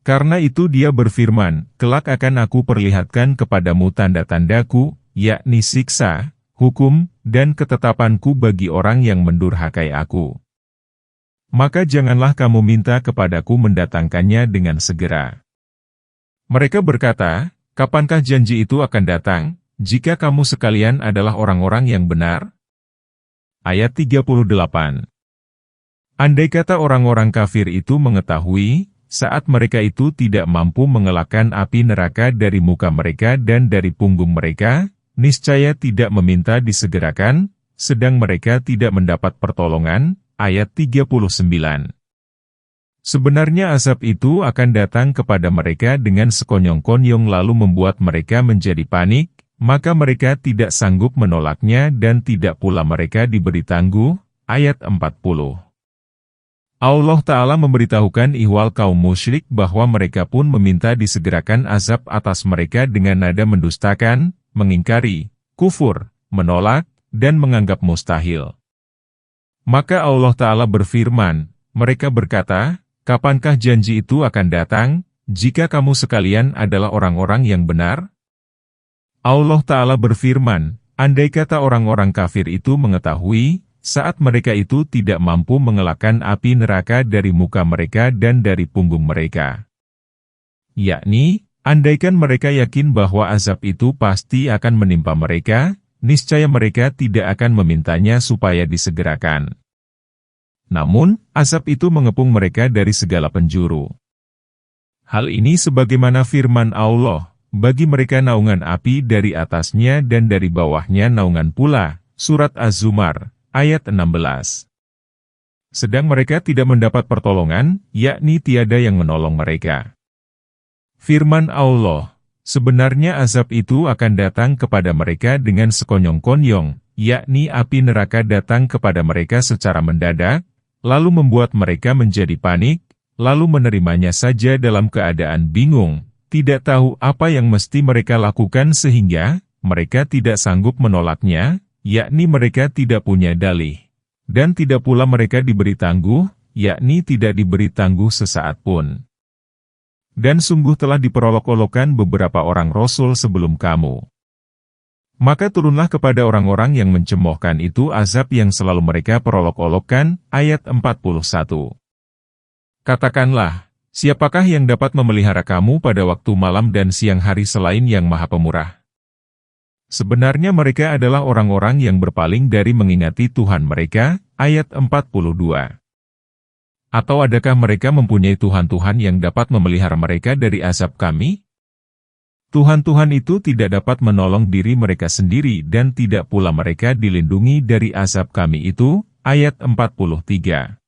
Karena itu dia berfirman, kelak akan aku perlihatkan kepadamu tanda-tandaku, yakni siksa, hukum, dan ketetapanku bagi orang yang mendurhakai aku. Maka janganlah kamu minta kepadaku mendatangkannya dengan segera. Mereka berkata, kapankah janji itu akan datang, jika kamu sekalian adalah orang-orang yang benar? Ayat 38. Andai kata orang-orang kafir itu mengetahui, saat mereka itu tidak mampu mengelakkan api neraka dari muka mereka dan dari punggung mereka, niscaya tidak meminta disegerakan, sedang mereka tidak mendapat pertolongan. Ayat 39. Sebenarnya azab itu akan datang kepada mereka dengan sekonyong-konyong lalu membuat mereka menjadi panik, maka mereka tidak sanggup menolaknya dan tidak pula mereka diberi tangguh. Ayat 40. Allah Ta'ala memberitahukan ihwal kaum musyrik bahwa mereka pun meminta disegerakan azab atas mereka dengan nada mendustakan, mengingkari, kufur, menolak, dan menganggap mustahil. Maka Allah Ta'ala berfirman, mereka berkata, kapankah janji itu akan datang, jika kamu sekalian adalah orang-orang yang benar? Allah Ta'ala berfirman, andai kata orang-orang kafir itu mengetahui, saat mereka itu tidak mampu mengelakkan api neraka dari muka mereka dan dari punggung mereka. Yakni, andaikan mereka yakin bahwa azab itu pasti akan menimpa mereka, niscaya mereka tidak akan memintanya supaya disegerakan. Namun, azab itu mengepung mereka dari segala penjuru. Hal ini sebagaimana firman Allah, bagi mereka naungan api dari atasnya dan dari bawahnya naungan pula. Surat Az-Zumar, ayat 16. Sedang mereka tidak mendapat pertolongan, yakni tiada yang menolong mereka. Firman Allah, sebenarnya azab itu akan datang kepada mereka dengan sekonyong-konyong, yakni api neraka datang kepada mereka secara mendadak, lalu membuat mereka menjadi panik, lalu menerimanya saja dalam keadaan bingung, tidak tahu apa yang mesti mereka lakukan sehingga mereka tidak sanggup menolaknya, yakni mereka tidak punya dalih. Dan tidak pula mereka diberi tangguh, yakni tidak diberi tangguh sesaat pun. Dan sungguh telah diperolok-olokkan beberapa orang Rasul sebelum kamu. Maka turunlah kepada orang-orang yang mencemoohkan itu azab yang selalu mereka perolok-olokkan. Ayat 41. Katakanlah, siapakah yang dapat memelihara kamu pada waktu malam dan siang hari selain Yang Maha Pemurah? Sebenarnya mereka adalah orang-orang yang berpaling dari mengingati Tuhan mereka. Ayat 42. Atau adakah mereka mempunyai Tuhan-Tuhan yang dapat memelihara mereka dari azab kami? Tuhan-Tuhan itu tidak dapat menolong diri mereka sendiri dan tidak pula mereka dilindungi dari azab kami itu. Ayat 43.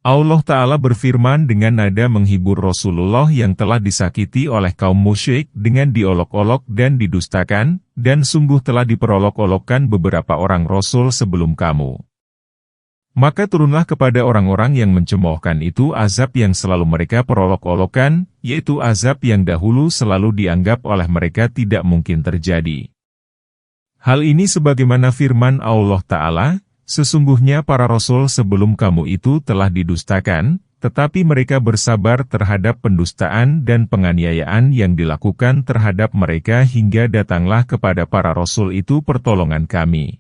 Allah Ta'ala berfirman dengan nada menghibur Rasulullah yang telah disakiti oleh kaum musyrik dengan diolok-olok dan didustakan, dan sungguh telah diperolok-olokkan beberapa orang Rasul sebelum kamu. Maka turunlah kepada orang-orang yang mencemoohkan itu azab yang selalu mereka perolok-olokkan, yaitu azab yang dahulu selalu dianggap oleh mereka tidak mungkin terjadi. Hal ini sebagaimana firman Allah Ta'ala, sesungguhnya para Rasul sebelum kamu itu telah didustakan, tetapi mereka bersabar terhadap pendustaan dan penganiayaan yang dilakukan terhadap mereka hingga datanglah kepada para Rasul itu pertolongan kami.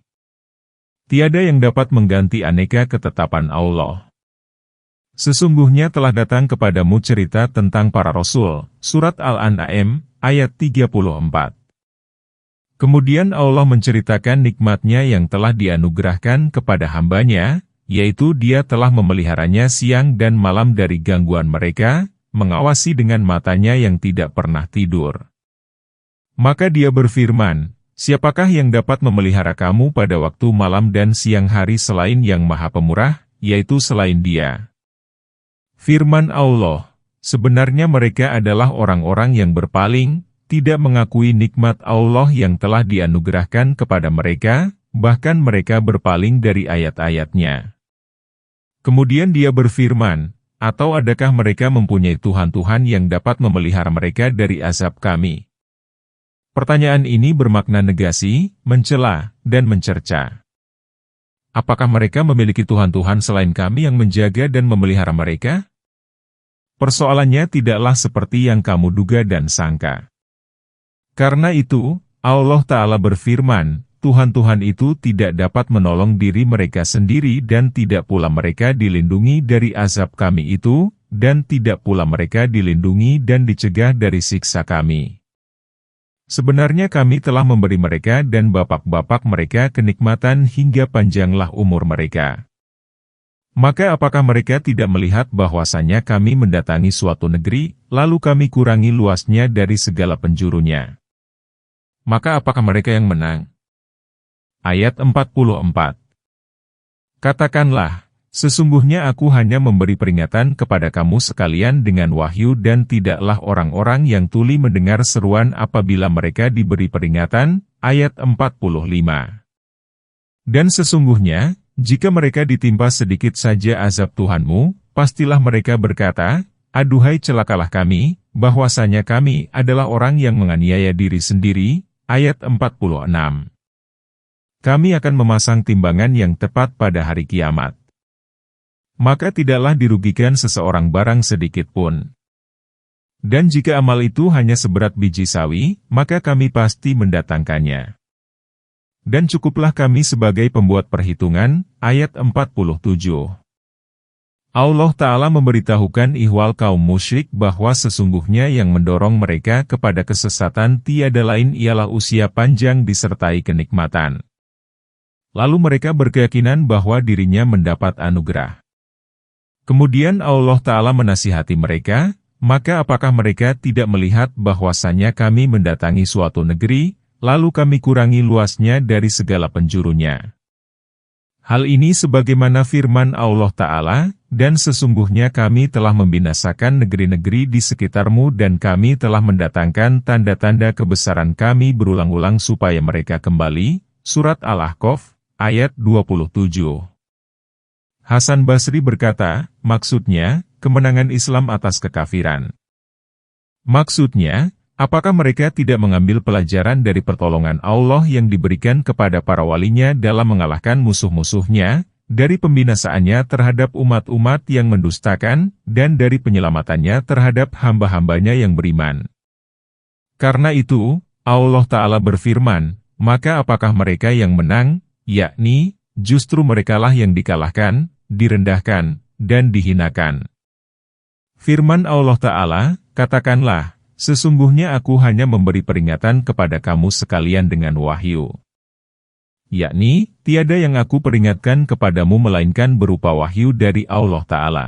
Tiada yang dapat mengganti aneka ketetapan Allah. Sesungguhnya telah datang kepadamu cerita tentang para Rasul, Surat Al-An'am, ayat 34. Kemudian Allah menceritakan nikmatnya yang telah dianugerahkan kepada hambanya, yaitu Dia telah memeliharanya siang dan malam dari gangguan mereka, mengawasi dengan matanya yang tidak pernah tidur. Maka Dia berfirman, siapakah yang dapat memelihara kamu pada waktu malam dan siang hari selain Yang Maha Pemurah, yaitu selain Dia? Firman Allah, sebenarnya mereka adalah orang-orang yang berpaling, tidak mengakui nikmat Allah yang telah dianugerahkan kepada mereka, bahkan mereka berpaling dari ayat-ayat-Nya. Kemudian Dia berfirman, atau adakah mereka mempunyai Tuhan-Tuhan yang dapat memelihara mereka dari azab kami? Pertanyaan ini bermakna negasi, mencela, dan mencerca. Apakah mereka memiliki Tuhan-Tuhan selain kami yang menjaga dan memelihara mereka? Persoalannya tidaklah seperti yang kamu duga dan sangka. Karena itu, Allah Ta'ala berfirman, Tuhan-Tuhan itu tidak dapat menolong diri mereka sendiri dan tidak pula mereka dilindungi dari azab kami itu, dan tidak pula mereka dilindungi dan dicegah dari siksa kami. Sebenarnya kami telah memberi mereka dan bapak-bapak mereka kenikmatan hingga panjanglah umur mereka. Maka apakah mereka tidak melihat bahwasanya kami mendatangi suatu negeri, lalu kami kurangi luasnya dari segala penjurunya? Maka apakah mereka yang menang? Ayat 44. Katakanlah, sesungguhnya aku hanya memberi peringatan kepada kamu sekalian dengan wahyu dan tidaklah orang-orang yang tuli mendengar seruan apabila mereka diberi peringatan. Ayat 45. Dan sesungguhnya, jika mereka ditimpa sedikit saja azab Tuhanmu, pastilah mereka berkata, aduhai celakalah kami, bahwasanya kami adalah orang yang menganiaya diri sendiri. Ayat 46. Kami akan memasang timbangan yang tepat pada hari kiamat. Maka tidaklah dirugikan seseorang barang sedikit pun. Dan jika amal itu hanya seberat biji sawi, maka kami pasti mendatangkannya. Dan cukuplah kami sebagai pembuat perhitungan. Ayat 47. Allah Ta'ala memberitahukan ihwal kaum musyrik bahwa sesungguhnya yang mendorong mereka kepada kesesatan tiada lain ialah usia panjang disertai kenikmatan. Lalu mereka berkeyakinan bahwa dirinya mendapat anugerah. Kemudian Allah Ta'ala menasihati mereka, maka apakah mereka tidak melihat bahwasanya kami mendatangi suatu negeri, lalu kami kurangi luasnya dari segala penjurunya. Hal ini sebagaimana firman Allah Ta'ala, dan sesungguhnya kami telah membinasakan negeri-negeri di sekitarmu dan kami telah mendatangkan tanda-tanda kebesaran kami berulang-ulang supaya mereka kembali. Surat Al-Ahqaf, ayat 27. Hasan Basri berkata, maksudnya, kemenangan Islam atas kekafiran. Maksudnya, apakah mereka tidak mengambil pelajaran dari pertolongan Allah yang diberikan kepada para walinya dalam mengalahkan musuh-musuhnya, dari pembinasaannya terhadap umat-umat yang mendustakan, dan dari penyelamatannya terhadap hamba-hambanya yang beriman? Karena itu, Allah Ta'ala berfirman, maka apakah mereka yang menang, yakni, justru merekalah yang dikalahkan, direndahkan, dan dihinakan. Firman Allah Ta'ala, katakanlah, sesungguhnya aku hanya memberi peringatan kepada kamu sekalian dengan wahyu. Yakni, tiada yang aku peringatkan kepadamu melainkan berupa wahyu dari Allah Ta'ala.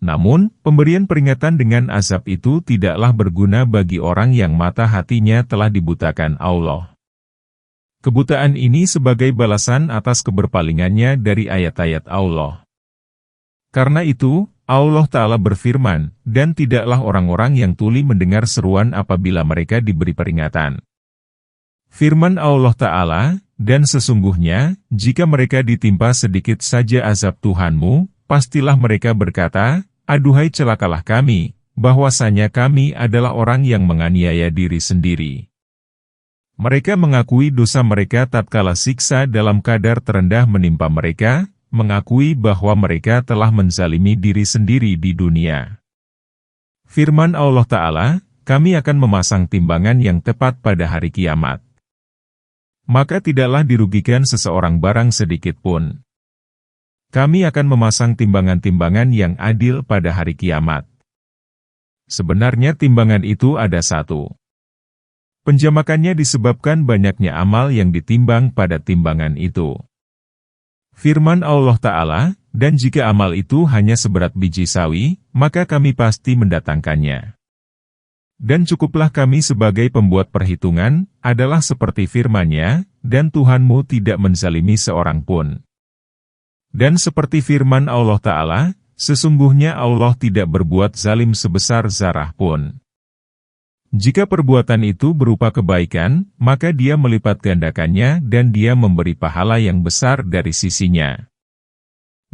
Namun, pemberian peringatan dengan azab itu tidaklah berguna bagi orang yang mata hatinya telah dibutakan Allah. Kebutaan ini sebagai balasan atas keberpalingannya dari ayat-ayat Allah. Karena itu, Allah Ta'ala berfirman, dan tidaklah orang-orang yang tuli mendengar seruan apabila mereka diberi peringatan. Firman Allah Ta'ala, dan sesungguhnya, jika mereka ditimpa sedikit saja azab Tuhanmu, pastilah mereka berkata, aduhai celakalah kami, bahwasanya kami adalah orang yang menganiaya diri sendiri. Mereka mengakui dosa mereka tatkala siksa dalam kadar terendah menimpa mereka, mengakui bahwa mereka telah menzalimi diri sendiri di dunia. Firman Allah Ta'ala, kami akan memasang timbangan yang tepat pada hari kiamat. Maka tidaklah dirugikan seseorang barang sedikit pun. Kami akan memasang timbangan-timbangan yang adil pada hari kiamat. Sebenarnya timbangan itu ada satu. Penjamakannya disebabkan banyaknya amal yang ditimbang pada timbangan itu. Firman Allah Ta'ala, dan jika amal itu hanya seberat biji sawi, maka kami pasti mendatangkannya. Dan cukuplah kami sebagai pembuat perhitungan, adalah seperti firman-Nya, dan Tuhanmu tidak menzalimi seorang pun. Dan seperti firman Allah Ta'ala, sesungguhnya Allah tidak berbuat zalim sebesar zarah pun. Jika perbuatan itu berupa kebaikan, maka Dia melipat gandakannya dan Dia memberi pahala yang besar dari sisinya.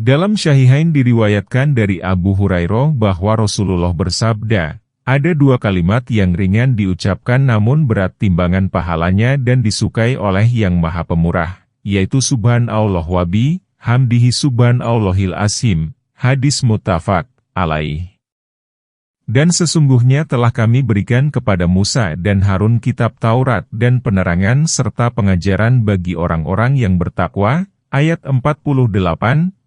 Dalam Syahihain diriwayatkan dari Abu Hurairah bahwa Rasulullah bersabda, ada dua kalimat yang ringan diucapkan namun berat timbangan pahalanya dan disukai oleh Yang Maha Pemurah, yaitu Subhanallah wa bi hamdihi subhanallahil azim, hadis muttafaq alaih. Dan sesungguhnya telah kami berikan kepada Musa dan Harun kitab Taurat dan penerangan serta pengajaran bagi orang-orang yang bertakwa, ayat 48,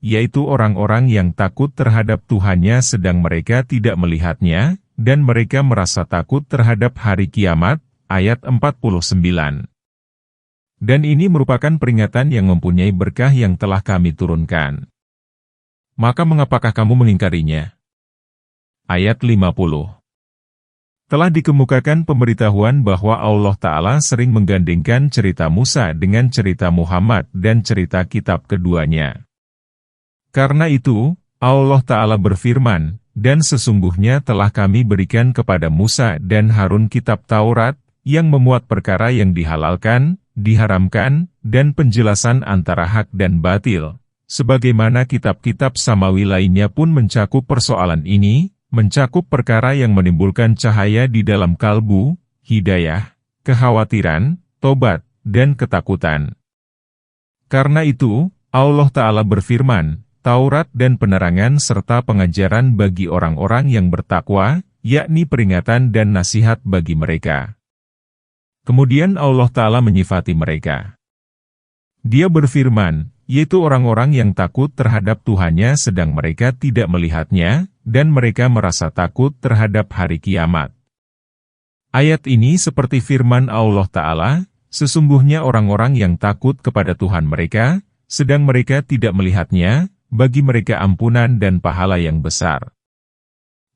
yaitu orang-orang yang takut terhadap Tuhannya sedang mereka tidak melihatnya, dan mereka merasa takut terhadap hari kiamat, ayat 49. Dan ini merupakan peringatan yang mempunyai berkah yang telah kami turunkan. Maka mengapakah kamu mengingkarinya? Ayat 50. Telah dikemukakan pemberitahuan bahwa Allah Ta'ala sering menggandengkan cerita Musa dengan cerita Muhammad dan cerita kitab keduanya. Karena itu, Allah Ta'ala berfirman, dan sesungguhnya telah kami berikan kepada Musa dan Harun kitab Taurat, yang memuat perkara yang dihalalkan, diharamkan, dan penjelasan antara hak dan batil. Sebagaimana kitab-kitab samawi lainnya pun mencakup persoalan ini, mencakup perkara yang menimbulkan cahaya di dalam kalbu, hidayah, kekhawatiran, tobat, dan ketakutan. Karena itu, Allah Ta'ala berfirman, Taurat dan penerangan serta pengajaran bagi orang-orang yang bertakwa, yakni peringatan dan nasihat bagi mereka. Kemudian Allah Ta'ala menyifati mereka. Dia berfirman, yaitu orang-orang yang takut terhadap Tuhannya sedang mereka tidak melihatnya, dan mereka merasa takut terhadap hari kiamat. Ayat ini seperti firman Allah Ta'ala, sesungguhnya orang-orang yang takut kepada Tuhan mereka, sedang mereka tidak melihatnya, bagi mereka ampunan dan pahala yang besar.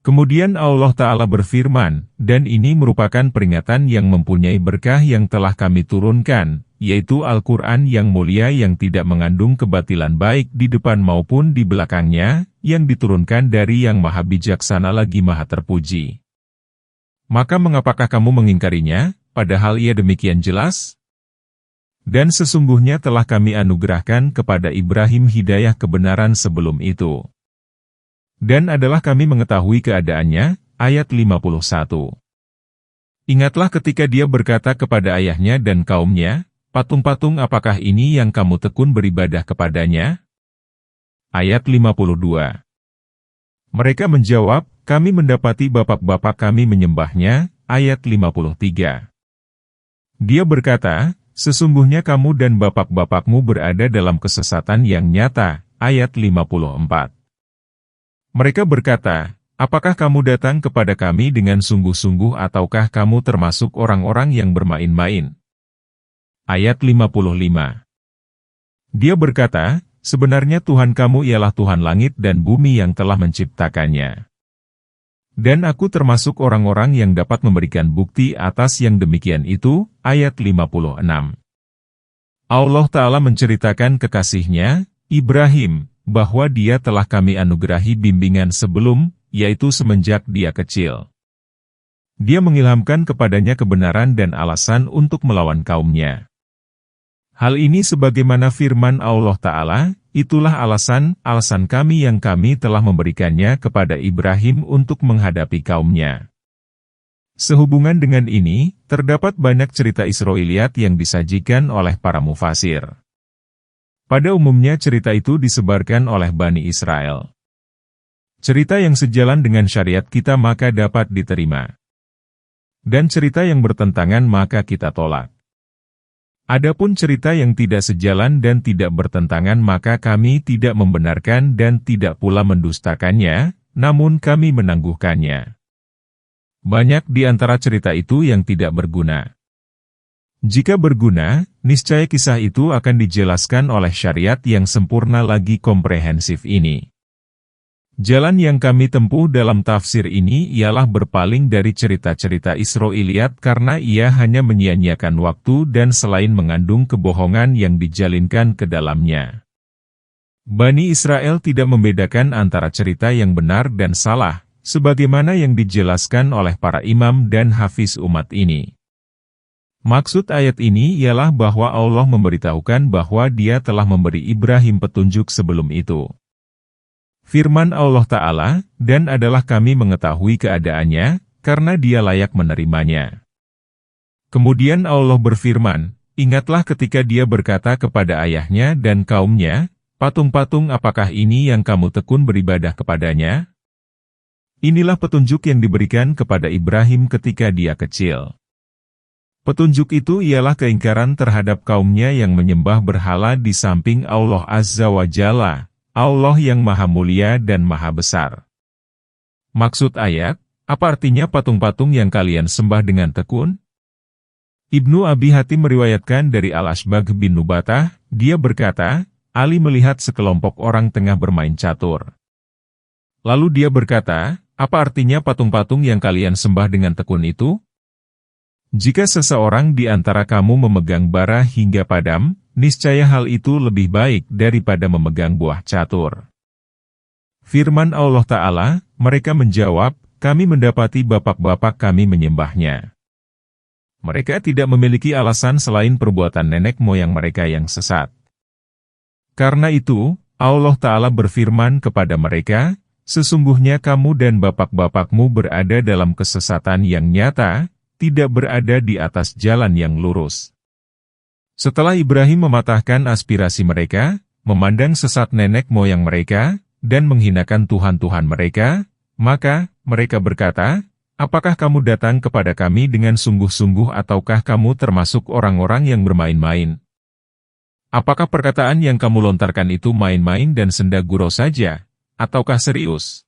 Kemudian Allah Ta'ala berfirman, dan ini merupakan peringatan yang mempunyai berkah yang telah kami turunkan, yaitu Al-Quran yang mulia yang tidak mengandung kebatilan baik di depan maupun di belakangnya, yang diturunkan dari yang maha bijaksana lagi maha terpuji. Maka mengapakah kamu mengingkarinya, padahal ia demikian jelas? Dan sesungguhnya telah kami anugerahkan kepada Ibrahim hidayah kebenaran sebelum itu. Dan adalah kami mengetahui keadaannya, ayat 51. Ingatlah ketika dia berkata kepada ayahnya dan kaumnya, patung-patung apakah ini yang kamu tekun beribadah kepadanya? Ayat 52. Mereka menjawab, kami mendapati bapak-bapak kami menyembahnya, ayat 53. Dia berkata, sesungguhnya kamu dan bapak-bapakmu berada dalam kesesatan yang nyata, ayat 54. Mereka berkata, apakah kamu datang kepada kami dengan sungguh-sungguh ataukah kamu termasuk orang-orang yang bermain-main? Ayat 55. Dia berkata, sebenarnya Tuhan kamu ialah Tuhan langit dan bumi yang telah menciptakannya. Dan aku termasuk orang-orang yang dapat memberikan bukti atas yang demikian itu, ayat 56. Allah Ta'ala menceritakan kekasihnya, Ibrahim, bahwa dia telah kami anugerahi bimbingan sebelum, yaitu semenjak dia kecil. Dia mengilhamkan kepadanya kebenaran dan alasan untuk melawan kaumnya. Hal ini sebagaimana firman Allah Ta'ala, itulah alasan kami yang kami telah memberikannya kepada Ibrahim untuk menghadapi kaumnya. Sehubungan dengan ini, terdapat banyak cerita Israiliyat yang disajikan oleh para mufasir. Pada umumnya cerita itu disebarkan oleh Bani Israel. Cerita yang sejalan dengan syariat kita maka dapat diterima. Dan cerita yang bertentangan maka kita tolak. Adapun cerita yang tidak sejalan dan tidak bertentangan maka kami tidak membenarkan dan tidak pula mendustakannya, namun kami menangguhkannya. Banyak di antara cerita itu yang tidak berguna. Jika berguna, niscaya kisah itu akan dijelaskan oleh syariat yang sempurna lagi komprehensif ini. Jalan yang kami tempuh dalam tafsir ini ialah berpaling dari cerita-cerita Israiliyat karena ia hanya menyia-nyiakan waktu dan selain mengandung kebohongan yang dijalinkan ke dalamnya. Bani Israel tidak membedakan antara cerita yang benar dan salah, sebagaimana yang dijelaskan oleh para imam dan hafiz umat ini. Maksud ayat ini ialah bahwa Allah memberitahukan bahwa Dia telah memberi Ibrahim petunjuk sebelum itu. Firman Allah Ta'ala, dan adalah kami mengetahui keadaannya, karena Dia layak menerimanya. Kemudian Allah berfirman, ingatlah ketika Dia berkata kepada ayahnya dan kaumnya, patung-patung apakah ini yang kamu tekun beribadah kepadanya? Inilah petunjuk yang diberikan kepada Ibrahim ketika dia kecil. Petunjuk itu ialah keingkaran terhadap kaumnya yang menyembah berhala di samping Allah Azza wa Jalla, Allah yang Maha Mulia dan Maha Besar. Maksud ayat, apa artinya patung-patung yang kalian sembah dengan tekun? Ibnu Abi Hatim meriwayatkan dari Al-Ashbagh bin Nubatah, dia berkata, Ali melihat sekelompok orang tengah bermain catur. Lalu dia berkata, apa artinya patung-patung yang kalian sembah dengan tekun itu? Jika seseorang di antara kamu memegang bara hingga padam, niscaya hal itu lebih baik daripada memegang buah catur. Firman Allah Ta'ala, mereka menjawab, kami mendapati bapak-bapak kami menyembahnya. Mereka tidak memiliki alasan selain perbuatan nenek moyang mereka yang sesat. Karena itu, Allah Ta'ala berfirman kepada mereka, sesungguhnya kamu dan bapak-bapakmu berada dalam kesesatan yang nyata, tidak berada di atas jalan yang lurus. Setelah Ibrahim mematahkan aspirasi mereka, memandang sesat nenek moyang mereka, dan menghinakan Tuhan-Tuhan mereka, maka mereka berkata, apakah kamu datang kepada kami dengan sungguh-sungguh ataukah kamu termasuk orang-orang yang bermain-main? Apakah perkataan yang kamu lontarkan itu main-main dan senda gurau saja, ataukah serius?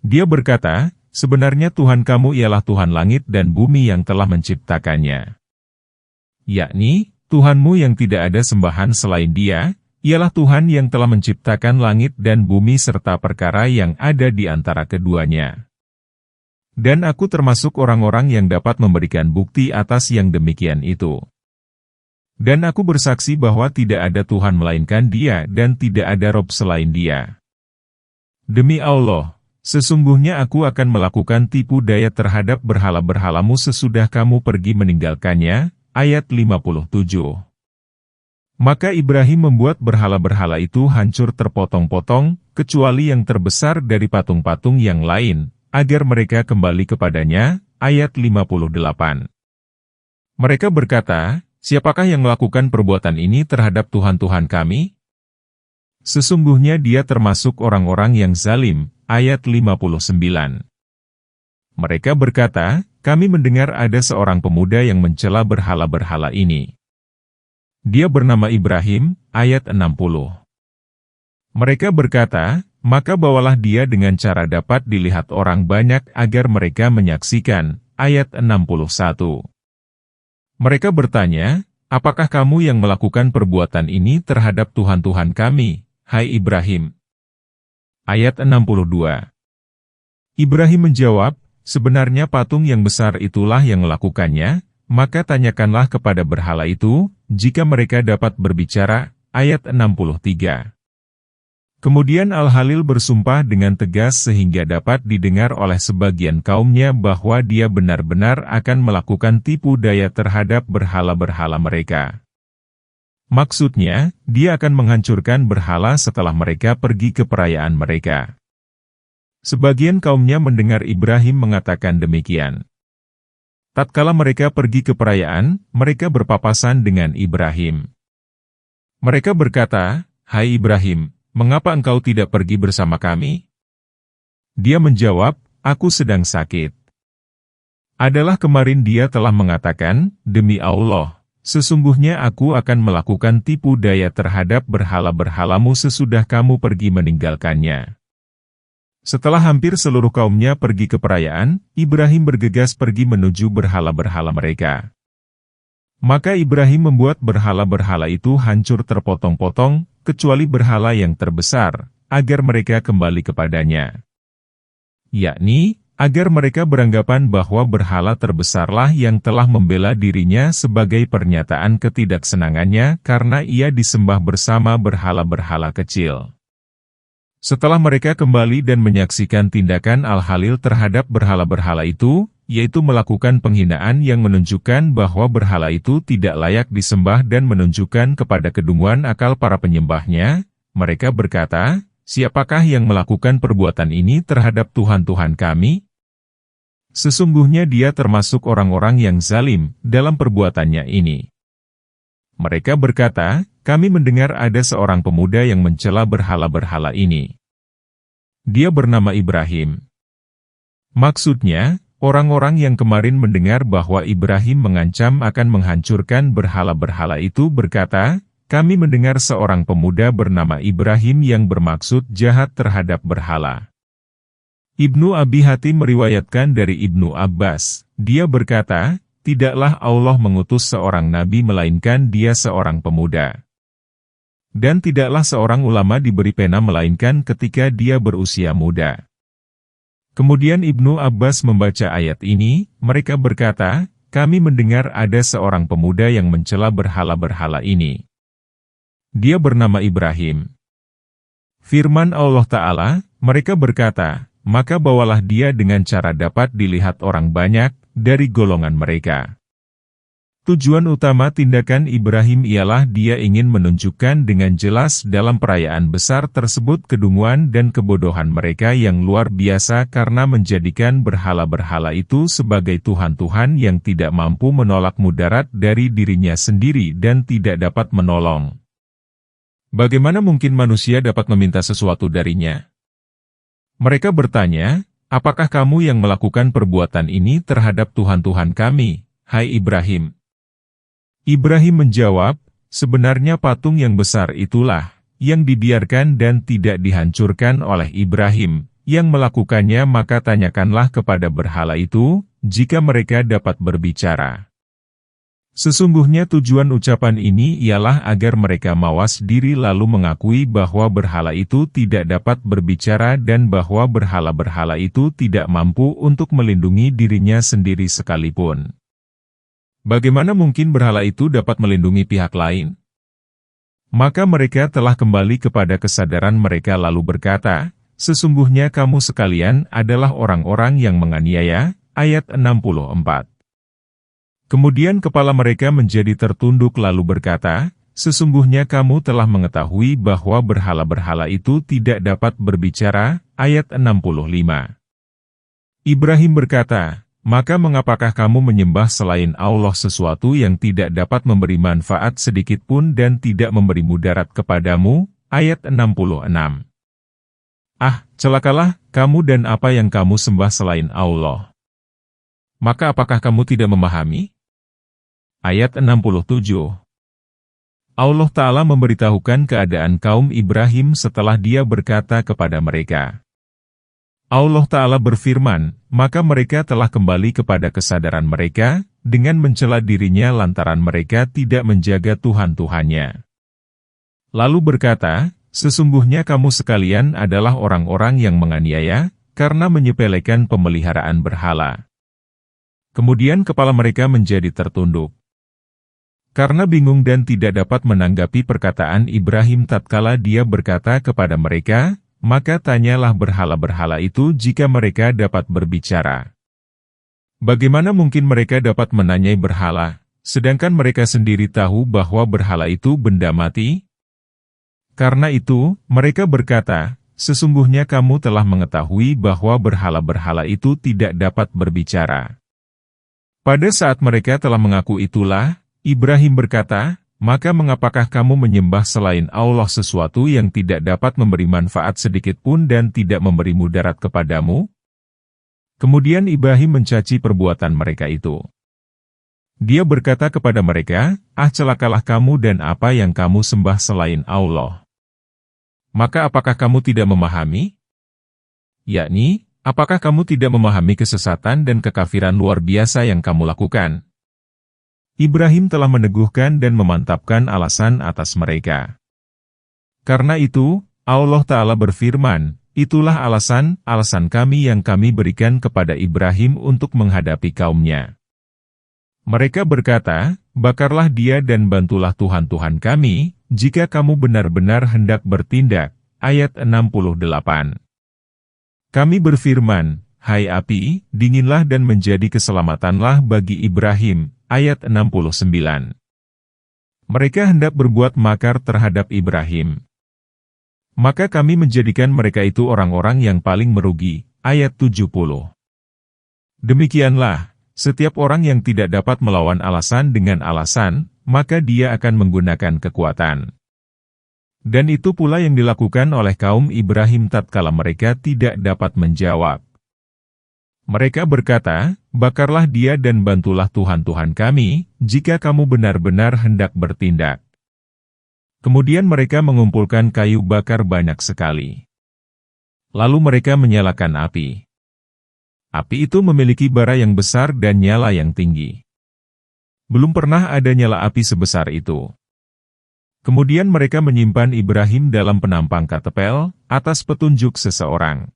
Dia berkata, sebenarnya Tuhan kamu ialah Tuhan langit dan bumi yang telah menciptakannya. Yakni, Tuhanmu yang tidak ada sembahan selain Dia, ialah Tuhan yang telah menciptakan langit dan bumi serta perkara yang ada di antara keduanya. Dan aku termasuk orang-orang yang dapat memberikan bukti atas yang demikian itu. Dan aku bersaksi bahwa tidak ada Tuhan melainkan Dia dan tidak ada Rob selain Dia. Demi Allah, sesungguhnya aku akan melakukan tipu daya terhadap berhala-berhalamu sesudah kamu pergi meninggalkannya. Ayat 57. Maka Ibrahim membuat berhala-berhala itu hancur terpotong-potong, kecuali yang terbesar dari patung-patung yang lain, agar mereka kembali kepadanya. Ayat 58. Mereka berkata, siapakah yang melakukan perbuatan ini terhadap Tuhan-Tuhan kami? Sesungguhnya dia termasuk orang-orang yang zalim. Ayat 59. Mereka berkata, kami mendengar ada seorang pemuda yang mencela berhala-berhala ini. Dia bernama Ibrahim. Ayat 60. Mereka berkata, maka bawalah dia dengan cara dapat dilihat orang banyak agar mereka menyaksikan. Ayat 61. Mereka bertanya, apakah kamu yang melakukan perbuatan ini terhadap Tuhan-Tuhan kami, hai Ibrahim? Ayat 62. Ibrahim menjawab, sebenarnya patung yang besar itulah yang melakukannya, maka tanyakanlah kepada berhala itu, jika mereka dapat berbicara. Ayat 63. Kemudian Al-Halil bersumpah dengan tegas sehingga dapat didengar oleh sebagian kaumnya bahwa dia benar-benar akan melakukan tipu daya terhadap berhala-berhala mereka. Maksudnya, dia akan menghancurkan berhala setelah mereka pergi ke perayaan mereka. Sebagian kaumnya mendengar Ibrahim mengatakan demikian. Tatkala mereka pergi ke perayaan, mereka berpapasan dengan Ibrahim. Mereka berkata, hai Ibrahim, mengapa engkau tidak pergi bersama kami? Dia menjawab, aku sedang sakit. Adalah kemarin dia telah mengatakan, demi Allah, sesungguhnya aku akan melakukan tipu daya terhadap berhala-berhalamu sesudah kamu pergi meninggalkannya. Setelah hampir seluruh kaumnya pergi ke perayaan, Ibrahim bergegas pergi menuju berhala-berhala mereka. Maka Ibrahim membuat berhala-berhala itu hancur terpotong-potong, kecuali berhala yang terbesar, agar mereka kembali kepadanya. Yakni, agar mereka beranggapan bahwa berhala terbesarlah yang telah membela dirinya sebagai pernyataan ketidaksenangannya karena ia disembah bersama berhala-berhala kecil. Setelah mereka kembali dan menyaksikan tindakan Al-Halil terhadap berhala-berhala itu, yaitu melakukan penghinaan yang menunjukkan bahwa berhala itu tidak layak disembah dan menunjukkan kepada kedunguan akal para penyembahnya, mereka berkata, siapakah yang melakukan perbuatan ini terhadap Tuhan-Tuhan kami? Sesungguhnya dia termasuk orang-orang yang zalim dalam perbuatannya ini. Mereka berkata, kami mendengar ada seorang pemuda yang mencela berhala-berhala ini. Dia bernama Ibrahim. Maksudnya, orang-orang yang kemarin mendengar bahwa Ibrahim mengancam akan menghancurkan berhala-berhala itu berkata, "Kami mendengar seorang pemuda bernama Ibrahim yang bermaksud jahat terhadap berhala." Ibnu Abi Hatim meriwayatkan dari Ibnu Abbas, dia berkata, "Tidaklah Allah mengutus seorang nabi melainkan dia seorang pemuda. Dan tidaklah seorang ulama diberi pena melainkan ketika dia berusia muda." Kemudian Ibnu Abbas membaca ayat ini, mereka berkata, "Kami mendengar ada seorang pemuda yang mencela berhala-berhala ini. Dia bernama Ibrahim." Firman Allah Ta'ala, mereka berkata, "Maka bawalah dia dengan cara dapat dilihat orang banyak dari golongan mereka." Tujuan utama tindakan Ibrahim ialah dia ingin menunjukkan dengan jelas dalam perayaan besar tersebut kedunguan dan kebodohan mereka yang luar biasa karena menjadikan berhala-berhala itu sebagai tuhan-tuhan yang tidak mampu menolak mudarat dari dirinya sendiri dan tidak dapat menolong. Bagaimana mungkin manusia dapat meminta sesuatu darinya? Mereka bertanya, "Apakah kamu yang melakukan perbuatan ini terhadap Tuhan-Tuhan kami, hai Ibrahim?" Ibrahim menjawab, "Sebenarnya patung yang besar itulah, yang dibiarkan dan tidak dihancurkan oleh Ibrahim, yang melakukannya maka tanyakanlah kepada berhala itu, jika mereka dapat berbicara." Sesungguhnya tujuan ucapan ini ialah agar mereka mawas diri lalu mengakui bahwa berhala itu tidak dapat berbicara dan bahwa berhala-berhala itu tidak mampu untuk melindungi dirinya sendiri sekalipun. Bagaimana mungkin berhala itu dapat melindungi pihak lain? Maka mereka telah kembali kepada kesadaran mereka lalu berkata, "Sesungguhnya kamu sekalian adalah orang-orang yang menganiaya." Ayat 64. Kemudian kepala mereka menjadi tertunduk lalu berkata, "Sesungguhnya kamu telah mengetahui bahwa berhala-berhala itu tidak dapat berbicara." Ayat 65. Ibrahim berkata, "Maka mengapakah kamu menyembah selain Allah sesuatu yang tidak dapat memberi manfaat sedikitpun dan tidak memberi mudarat kepadamu?" Ayat 66. "Ah, celakalah kamu dan apa yang kamu sembah selain Allah. Maka apakah kamu tidak memahami?" Ayat 67. Allah Ta'ala memberitahukan keadaan kaum Ibrahim setelah dia berkata kepada mereka. Allah Ta'ala berfirman, maka mereka telah kembali kepada kesadaran mereka, dengan mencela dirinya lantaran mereka tidak menjaga Tuhan-Tuhannya. Lalu berkata, "Sesungguhnya kamu sekalian adalah orang-orang yang menganiaya, karena menyepelekan pemeliharaan berhala." Kemudian kepala mereka menjadi tertunduk. Karena bingung dan tidak dapat menanggapi perkataan Ibrahim tatkala dia berkata kepada mereka, maka tanyalah berhala-berhala itu jika mereka dapat berbicara. Bagaimana mungkin mereka dapat menanyai berhala, sedangkan mereka sendiri tahu bahwa berhala itu benda mati? Karena itu, mereka berkata, "Sesungguhnya kamu telah mengetahui bahwa berhala-berhala itu tidak dapat berbicara." Pada saat mereka telah mengaku itulah, Ibrahim berkata, "Maka mengapakah kamu menyembah selain Allah sesuatu yang tidak dapat memberi manfaat sedikitpun dan tidak memberi mudarat kepadamu?" Kemudian Ibrahim mencaci perbuatan mereka itu. Dia berkata kepada mereka, "Ah, celakalah kamu dan apa yang kamu sembah selain Allah. Maka apakah kamu tidak memahami? Yakni, apakah kamu tidak memahami kesesatan dan kekafiran luar biasa yang kamu lakukan?" Ibrahim telah meneguhkan dan memantapkan alasan atas mereka. Karena itu, Allah Ta'ala berfirman, "Itulah alasan kami yang kami berikan kepada Ibrahim untuk menghadapi kaumnya." Mereka berkata, "Bakarlah dia dan bantulah Tuhan-Tuhan kami, jika kamu benar-benar hendak bertindak." Ayat 68. Kami berfirman, "Hai api, dinginlah dan menjadi keselamatanlah bagi Ibrahim." Ayat 69. Mereka hendak berbuat makar terhadap Ibrahim. Maka kami menjadikan mereka itu orang-orang yang paling merugi. Ayat 70. Demikianlah, setiap orang yang tidak dapat melawan alasan dengan alasan, maka dia akan menggunakan kekuatan. Dan itu pula yang dilakukan oleh kaum Ibrahim tatkala mereka tidak dapat menjawab. Mereka berkata, "Bakarlah dia dan bantulah Tuhan-Tuhan kami, jika kamu benar-benar hendak bertindak." Kemudian mereka mengumpulkan kayu bakar banyak sekali. Lalu mereka menyalakan api. Api itu memiliki bara yang besar dan nyala yang tinggi. Belum pernah ada nyala api sebesar itu. Kemudian mereka menyimpan Ibrahim dalam penampang katepel, atas petunjuk seseorang.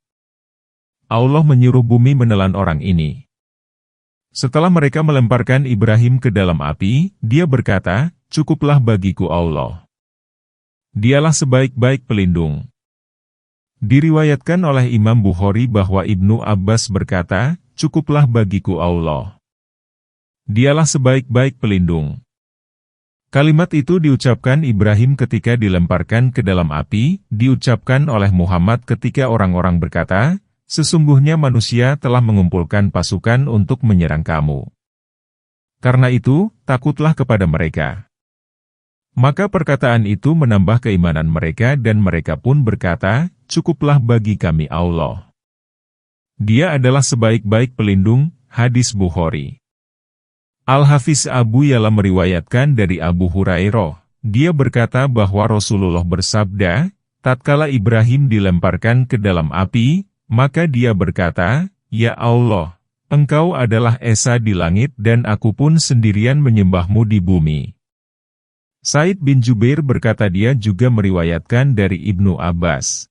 Allah menyuruh bumi menelan orang ini. Setelah mereka melemparkan Ibrahim ke dalam api, dia berkata, "Cukuplah bagiku Allah. Dialah sebaik-baik pelindung." Diriwayatkan oleh Imam Bukhari bahwa Ibnu Abbas berkata, "Cukuplah bagiku Allah. Dialah sebaik-baik pelindung." Kalimat itu diucapkan Ibrahim ketika dilemparkan ke dalam api, diucapkan oleh Muhammad ketika orang-orang berkata, "Sesungguhnya manusia telah mengumpulkan pasukan untuk menyerang kamu. Karena itu, takutlah kepada mereka." Maka perkataan itu menambah keimanan mereka dan mereka pun berkata, "Cukuplah bagi kami Allah. Dia adalah sebaik-baik pelindung." Hadis Bukhari. Al-Hafiz Abu Ya'la meriwayatkan dari Abu Hurairah, dia berkata bahwa Rasulullah bersabda, tatkala Ibrahim dilemparkan ke dalam api, maka dia berkata, "Ya Allah, Engkau adalah Esa di langit dan aku pun sendirian menyembahmu di bumi." Said bin Jubair berkata dia juga meriwayatkan dari Ibnu Abbas.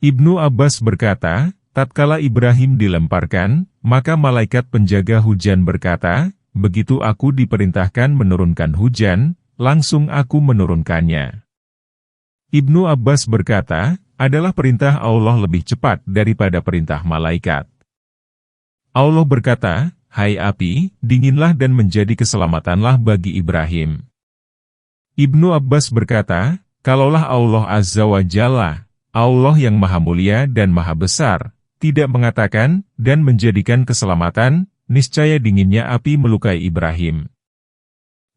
Ibnu Abbas berkata, tatkala Ibrahim dilemparkan, maka malaikat penjaga hujan berkata, "Begitu aku diperintahkan menurunkan hujan, langsung aku menurunkannya." Ibnu Abbas berkata, adalah perintah Allah lebih cepat daripada perintah malaikat. Allah berkata, "Hai api, dinginlah dan menjadi keselamatanlah bagi Ibrahim." Ibnu Abbas berkata, kalaulah Allah Azza wa Jalla, Allah yang maha mulia dan maha besar, tidak mengatakan, dan menjadikan keselamatan, niscaya dinginnya api melukai Ibrahim.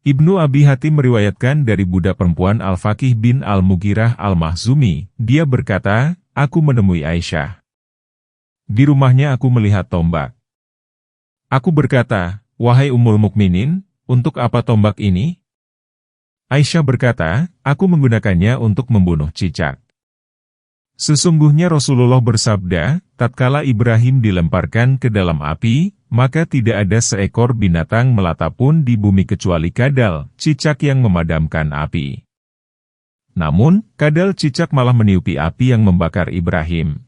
Ibnu Abi Hatim meriwayatkan dari budak perempuan Al-Faqih bin Al-Mughirah Al-Mahzumi, dia berkata, aku menemui Aisyah. Di rumahnya aku melihat tombak. Aku berkata, wahai Ummul Mukminin, untuk apa tombak ini? Aisyah berkata, aku menggunakannya untuk membunuh cicak. Sesungguhnya Rasulullah bersabda, tatkala Ibrahim dilemparkan ke dalam api, maka tidak ada seekor binatang melata pun di bumi kecuali kadal, cicak yang memadamkan api. Namun, kadal cicak malah meniupi api yang membakar Ibrahim.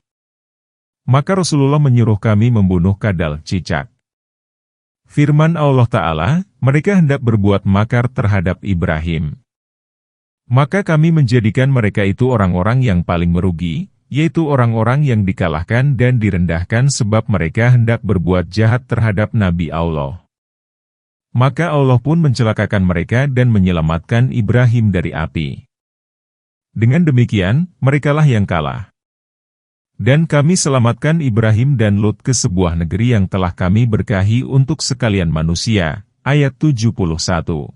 Maka Rasulullah menyuruh kami membunuh kadal cicak. Firman Allah Ta'ala, mereka hendak berbuat makar terhadap Ibrahim. Maka kami menjadikan mereka itu orang-orang yang paling merugi, yaitu orang-orang yang dikalahkan dan direndahkan sebab mereka hendak berbuat jahat terhadap Nabi Allah. Maka Allah pun mencelakakan mereka dan menyelamatkan Ibrahim dari api. Dengan demikian, merekalah yang kalah. Dan kami selamatkan Ibrahim dan Lut ke sebuah negeri yang telah kami berkahi untuk sekalian manusia. Ayat 71.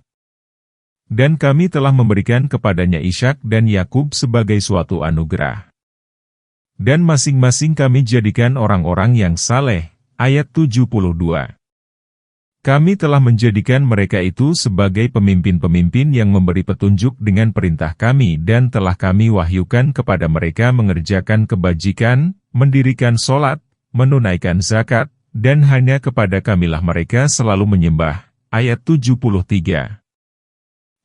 Dan kami telah memberikan kepadanya Ishak dan Yakub sebagai suatu anugerah. Dan masing-masing kami jadikan orang-orang yang saleh. Ayat 72. Kami telah menjadikan mereka itu sebagai pemimpin-pemimpin yang memberi petunjuk dengan perintah kami dan telah kami wahyukan kepada mereka mengerjakan kebajikan, mendirikan sholat, menunaikan zakat, dan hanya kepada kamilah mereka selalu menyembah. Ayat 73.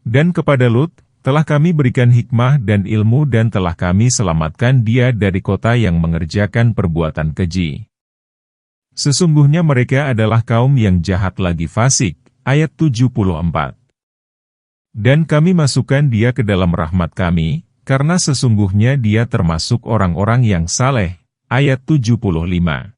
Dan kepada Lut, telah kami berikan hikmah dan ilmu dan telah kami selamatkan dia dari kota yang mengerjakan perbuatan keji. Sesungguhnya mereka adalah kaum yang jahat lagi fasik. Ayat 74. Dan kami masukkan dia ke dalam rahmat kami, karena sesungguhnya dia termasuk orang-orang yang saleh. Ayat 75.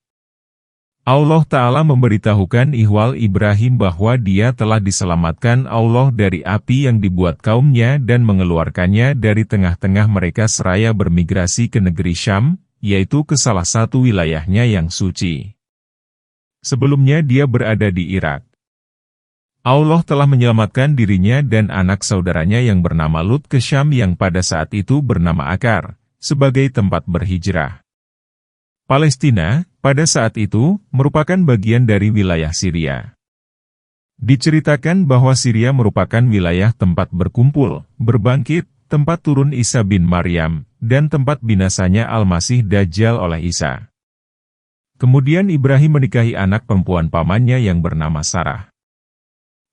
Allah Ta'ala memberitahukan ihwal Ibrahim bahwa dia telah diselamatkan Allah dari api yang dibuat kaumnya dan mengeluarkannya dari tengah-tengah mereka seraya bermigrasi ke negeri Syam, yaitu ke salah satu wilayahnya yang suci. Sebelumnya dia berada di Irak. Allah telah menyelamatkan dirinya dan anak saudaranya yang bernama Lut ke Syam yang pada saat itu bernama Akar, sebagai tempat berhijrah. Palestina, pada saat itu, merupakan bagian dari wilayah Syria. Diceritakan bahwa Syria merupakan wilayah tempat berkumpul, berbangkit, tempat turun Isa bin Maryam, dan tempat binasanya Al-Masih Dajjal oleh Isa. Kemudian Ibrahim menikahi anak perempuan pamannya yang bernama Sarah.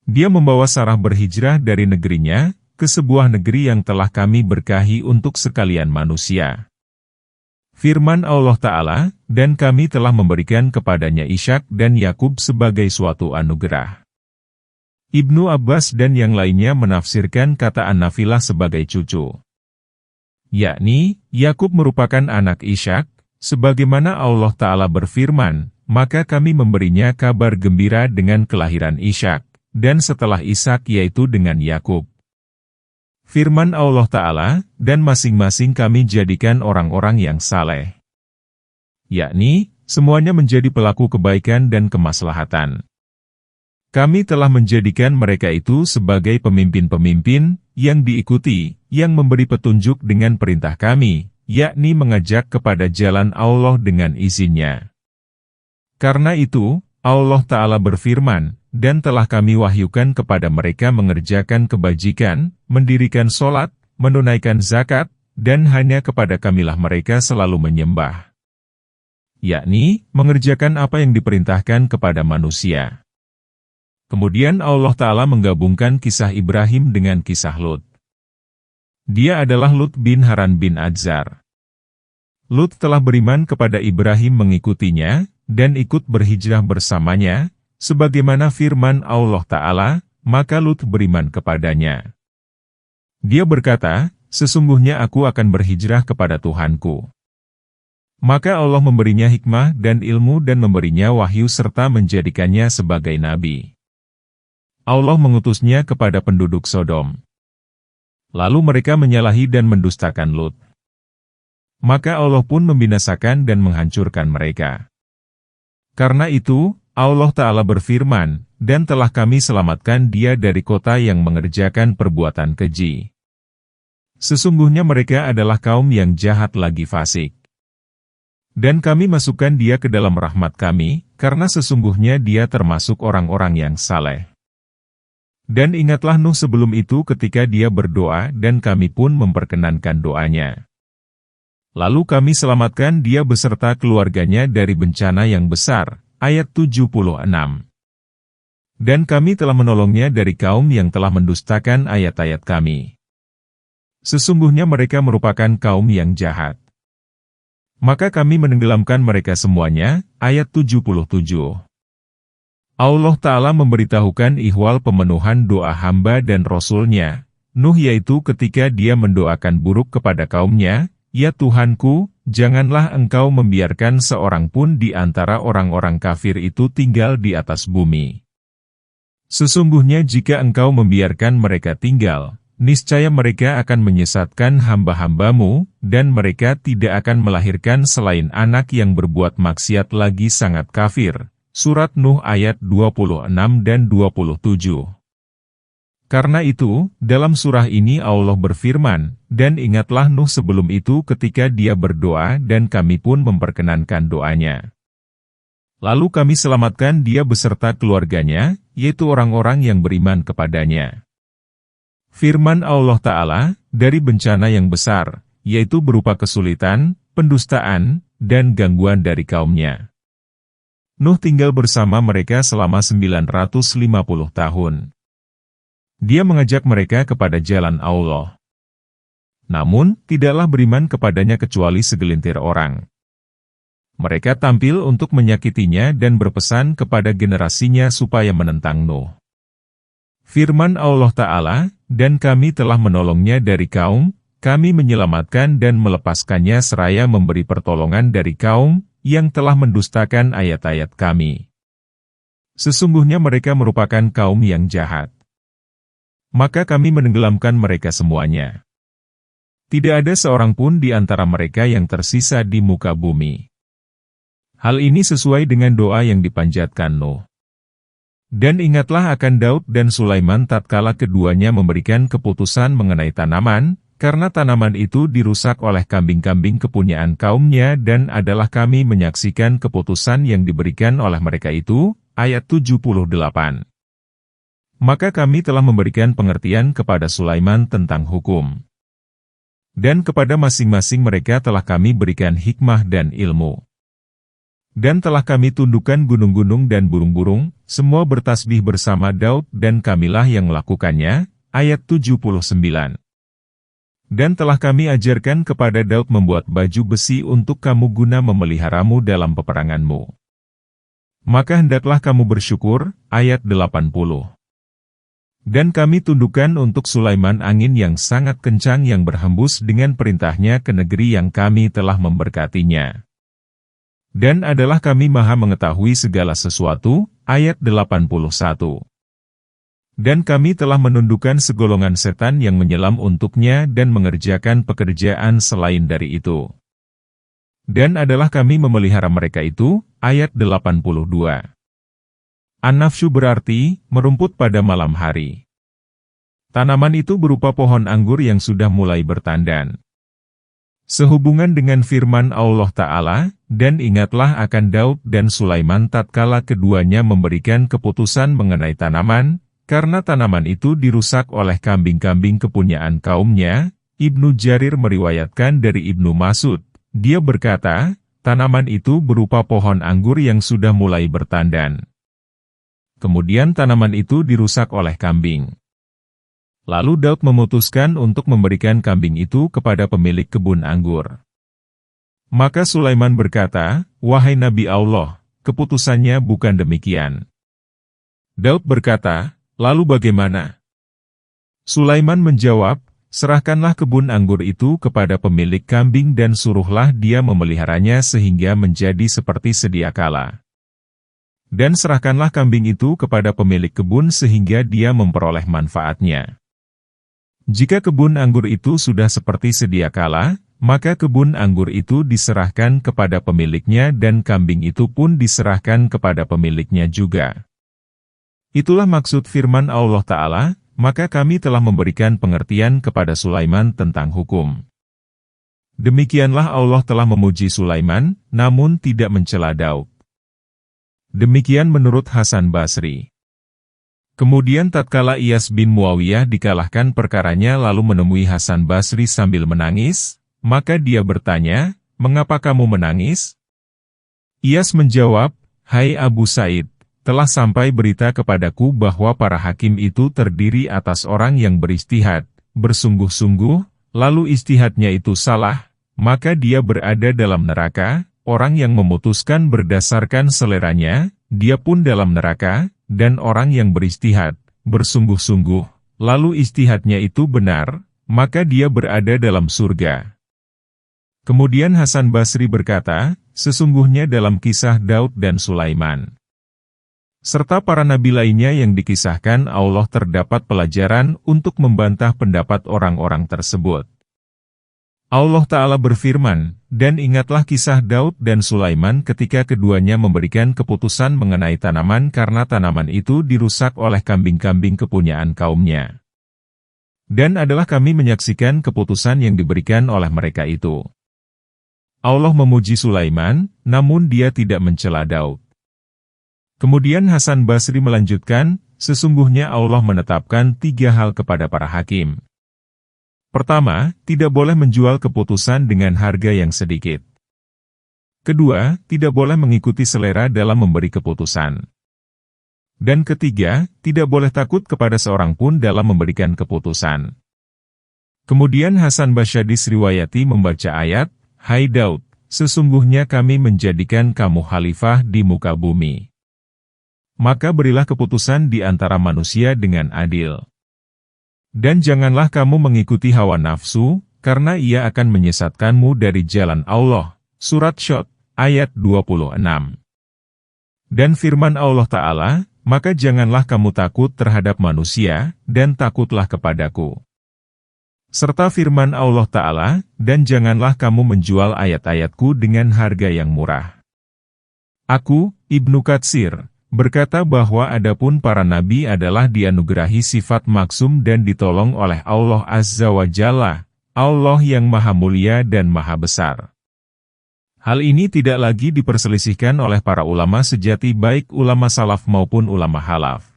Dia membawa Sarah berhijrah dari negerinya, ke sebuah negeri yang telah kami berkahi untuk sekalian manusia. Firman Allah Ta'ala, dan kami telah memberikan kepadanya Ishak dan Yakub sebagai suatu anugerah. Ibnu Abbas dan yang lainnya menafsirkan kata An-Nafilah sebagai cucu. Yakni, Yakub merupakan anak Ishak, sebagaimana Allah Ta'ala berfirman, maka kami memberinya kabar gembira dengan kelahiran Ishak, dan setelah Ishak yaitu dengan Yakub. Firman Allah Ta'ala, dan masing-masing kami jadikan orang-orang yang saleh. Yakni, semuanya menjadi pelaku kebaikan dan kemaslahatan. Kami telah menjadikan mereka itu sebagai pemimpin-pemimpin, yang diikuti, yang memberi petunjuk dengan perintah kami, yakni mengajak kepada jalan Allah dengan izinnya. Karena itu, Allah Ta'ala berfirman, dan telah kami wahyukan kepada mereka mengerjakan kebajikan, mendirikan sholat, menunaikan zakat, dan hanya kepada kamilah mereka selalu menyembah. Yakni, mengerjakan apa yang diperintahkan kepada manusia. Kemudian Allah Ta'ala menggabungkan kisah Ibrahim dengan kisah Lut. Dia adalah Lut bin Haran bin Adzar. Lut telah beriman kepada Ibrahim mengikutinya, dan ikut berhijrah bersamanya, sebagaimana firman Allah Ta'ala, maka Lut beriman kepadanya. Dia berkata, sesungguhnya aku akan berhijrah kepada Tuhanku. Maka Allah memberinya hikmah dan ilmu dan memberinya wahyu serta menjadikannya sebagai nabi. Allah mengutusnya kepada penduduk Sodom. Lalu mereka menyalahi dan mendustakan Lut. Maka Allah pun membinasakan dan menghancurkan mereka. Karena itu, Allah Ta'ala berfirman, dan telah kami selamatkan dia dari kota yang mengerjakan perbuatan keji. Sesungguhnya mereka adalah kaum yang jahat lagi fasik. Dan kami masukkan dia ke dalam rahmat kami, karena sesungguhnya dia termasuk orang-orang yang saleh. Dan ingatlah Nuh sebelum itu ketika dia berdoa dan kami pun memperkenankan doanya. Lalu kami selamatkan dia beserta keluarganya dari bencana yang besar. Ayat 76. Dan kami telah menolongnya dari kaum yang telah mendustakan ayat-ayat kami. Sesungguhnya mereka merupakan kaum yang jahat. Maka kami menenggelamkan mereka semuanya. Ayat 77. Allah Ta'ala memberitahukan ihwal pemenuhan doa hamba dan Rasul-Nya, Nuh, yaitu ketika dia mendoakan buruk kepada kaumnya, ya Tuhanku, janganlah engkau membiarkan seorang pun di antara orang-orang kafir itu tinggal di atas bumi. Sesungguhnya jika engkau membiarkan mereka tinggal, niscaya mereka akan menyesatkan hamba-hambamu, dan mereka tidak akan melahirkan selain anak yang berbuat maksiat lagi sangat kafir. Surat Nuh ayat 26 dan 27. Karena itu, dalam surah ini Allah berfirman, dan ingatlah Nuh sebelum itu ketika dia berdoa dan kami pun memperkenankan doanya. Lalu kami selamatkan dia beserta keluarganya, yaitu orang-orang yang beriman kepadanya. Firman Allah Ta'ala, dari bencana yang besar, yaitu berupa kesulitan, pendustaan, dan gangguan dari kaumnya. Nuh tinggal bersama mereka selama 950 tahun. Dia mengajak mereka kepada jalan Allah. Namun, tidaklah beriman kepadanya kecuali segelintir orang. Mereka tampil untuk menyakitinya dan berpesan kepada generasinya supaya menentang Nuh. Firman Allah Ta'ala, dan kami telah menolongnya dari kaum, kami menyelamatkan dan melepaskannya seraya memberi pertolongan dari kaum, yang telah mendustakan ayat-ayat kami. Sesungguhnya mereka merupakan kaum yang jahat. Maka kami menenggelamkan mereka semuanya. Tidak ada seorang pun di antara mereka yang tersisa di muka bumi. Hal ini sesuai dengan doa yang dipanjatkan Nuh. Dan ingatlah akan Daud dan Sulaiman tatkala keduanya memberikan keputusan mengenai tanaman, karena tanaman itu dirusak oleh kambing-kambing kepunyaan kaumnya dan adalah kami menyaksikan keputusan yang diberikan oleh mereka itu. Ayat 78. Maka kami telah memberikan pengertian kepada Sulaiman tentang hukum. Dan kepada masing-masing mereka telah kami berikan hikmah dan ilmu. Dan telah kami tundukkan gunung-gunung dan burung-burung, semua bertasbih bersama Daud dan kamilah yang melakukannya. Ayat 79. Dan telah kami ajarkan kepada Daud membuat baju besi untuk kamu guna memeliharamu dalam peperanganmu. Maka hendaklah kamu bersyukur. Ayat 80. Dan kami tundukkan untuk Sulaiman angin yang sangat kencang yang berhembus dengan perintahnya ke negeri yang kami telah memberkatinya. Dan adalah kami maha mengetahui segala sesuatu. Ayat 81. Dan kami telah menundukkan segolongan setan yang menyelam untuknya dan mengerjakan pekerjaan selain dari itu. Dan adalah kami memelihara mereka itu. Ayat 82. An-nafsyu berarti merumput pada malam hari. Tanaman itu berupa pohon anggur yang sudah mulai bertandan. Sehubungan dengan firman Allah Ta'ala, dan ingatlah akan Daud dan Sulaiman tatkala keduanya memberikan keputusan mengenai tanaman, karena tanaman itu dirusak oleh kambing-kambing kepunyaan kaumnya. Ibnu Jarir meriwayatkan dari Ibnu Mas'ud, dia berkata, tanaman itu berupa pohon anggur yang sudah mulai bertandan. Kemudian tanaman itu dirusak oleh kambing. Lalu Daud memutuskan untuk memberikan kambing itu kepada pemilik kebun anggur. Maka Sulaiman berkata, "Wahai Nabi Allah, keputusannya bukan demikian." Daud berkata, "Lalu bagaimana?" Sulaiman menjawab, "Serahkanlah kebun anggur itu kepada pemilik kambing dan suruhlah dia memeliharanya sehingga menjadi seperti sedia kala. Dan serahkanlah kambing itu kepada pemilik kebun sehingga dia memperoleh manfaatnya. Jika kebun anggur itu sudah seperti sedia kala, maka kebun anggur itu diserahkan kepada pemiliknya dan kambing itu pun diserahkan kepada pemiliknya juga." Itulah maksud firman Allah Ta'ala, maka kami telah memberikan pengertian kepada Sulaiman tentang hukum. Demikianlah Allah telah memuji Sulaiman, namun tidak mencela Daud. Demikian menurut Hasan Basri. Kemudian tatkala Iyas bin Muawiyah dikalahkan perkaranya lalu menemui Hasan Basri sambil menangis, maka dia bertanya, "Mengapa kamu menangis?" Iyas menjawab, "Hai Abu Said, telah sampai berita kepadaku bahwa para hakim itu terdiri atas orang yang beristihad, bersungguh-sungguh, lalu istihadnya itu salah, maka dia berada dalam neraka. Orang yang memutuskan berdasarkan seleranya, dia pun dalam neraka, dan orang yang beristihad, bersungguh-sungguh, lalu istihadnya itu benar, maka dia berada dalam surga." Kemudian Hasan Basri berkata, "Sesungguhnya dalam kisah Daud dan Sulaiman, serta para nabi lainnya yang dikisahkan Allah terdapat pelajaran untuk membantah pendapat orang-orang tersebut." Allah Ta'ala berfirman, "Dan ingatlah kisah Daud dan Sulaiman ketika keduanya memberikan keputusan mengenai tanaman karena tanaman itu dirusak oleh kambing-kambing kepunyaan kaumnya. Dan adalah kami menyaksikan keputusan yang diberikan oleh mereka itu." Allah memuji Sulaiman, namun dia tidak mencela Daud. Kemudian Hasan Basri melanjutkan, "Sesungguhnya Allah menetapkan 3 hal kepada para hakim. Pertama, tidak boleh menjual keputusan dengan harga yang sedikit. Kedua, tidak boleh mengikuti selera dalam memberi keputusan. Dan ketiga, tidak boleh takut kepada seorang pun dalam memberikan keputusan." Kemudian Hasan Basyadis riwayati membaca ayat, "Hai Daud, sesungguhnya kami menjadikan kamu khalifah di muka bumi. Maka berilah keputusan di antara manusia dengan adil. Dan janganlah kamu mengikuti hawa nafsu, karena ia akan menyesatkanmu dari jalan Allah." Surat Syod, ayat 26. Dan firman Allah Ta'ala, "Maka janganlah kamu takut terhadap manusia, dan takutlah kepadaku." Serta firman Allah Ta'ala, "Dan janganlah kamu menjual ayat-ayatku dengan harga yang murah." Aku, Ibnu Katsir, berkata bahwa adapun para nabi adalah dianugerahi sifat maksum dan ditolong oleh Allah Azza wa Jalla. Allah yang Maha Mulia dan Maha Besar. Hal ini tidak lagi diperselisihkan oleh para ulama sejati baik ulama salaf maupun ulama khalaf.